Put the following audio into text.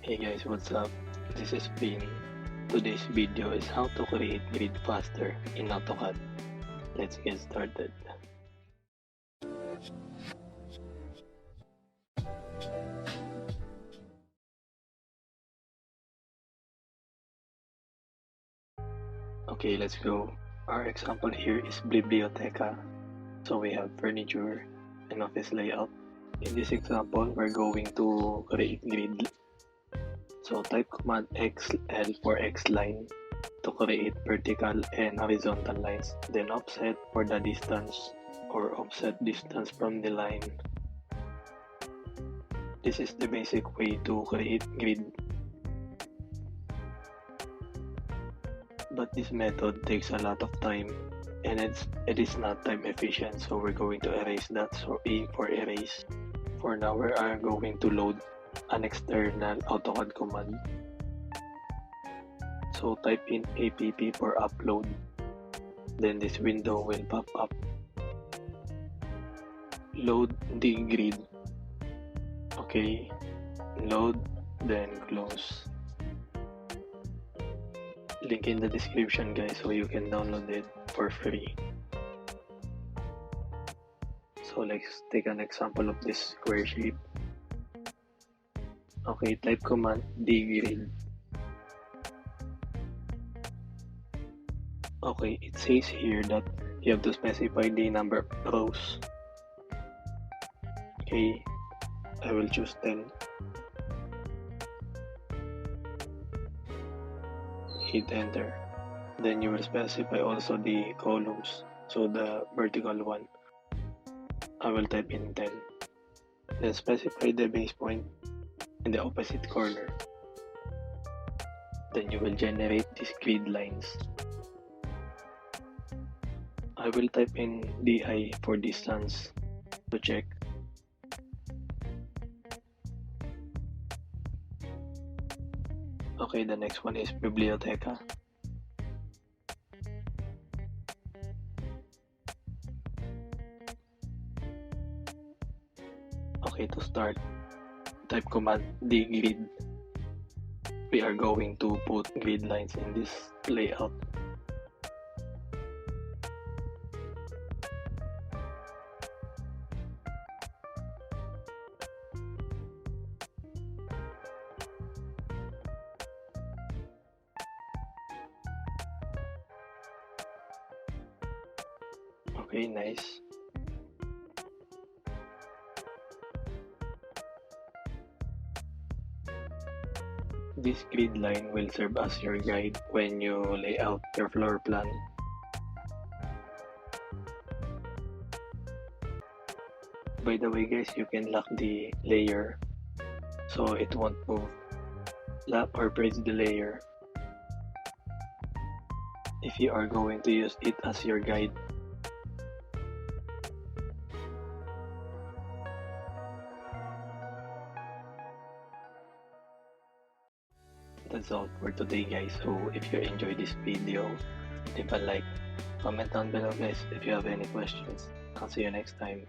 Hey guys, what's up? This is Bean. Today's video is how to create grid faster in AutoCAD. Let's get started. Okay, let's go. Our example here is biblioteca. So we have furniture and office layout. In this example, we're going to create grid. So type command XL for X line to create vertical and horizontal lines. Then offset for the distance or offset distance from the line. This is the basic way to create grid. But this method takes a lot of time and it is not time efficient, so we're going to erase that. So A for erase. For now, we are going to load an external AutoCAD command. So type in app for upload. Then this window will pop up. Load the grid. Okay, load, then close. Link in the description guys, so you can download it for free. So let's take an example of this square shape. Okay, type command DGRID. Okay, it says here that you have to specify the number of rows. Okay, I will choose 10. Hit enter. Then you will specify also the columns. So the vertical one, I will type in 10. Then specify the base point in the opposite corner. Then you will generate these grid lines. I will type in DI for distance to check. Okay, the next one is biblioteca. Okay, to start, type command dgrid. We are going to put grid lines in this layout. Okay, nice. This grid line will serve as your guide when you lay out your floor plan. By the way guys, you can lock the layer so it won't move. Lock or press the layer if you are going to use it as your guide. That's all for today guys. So if you enjoyed this video, leave a like, comment down below guys if you have any questions. I'll see you next time.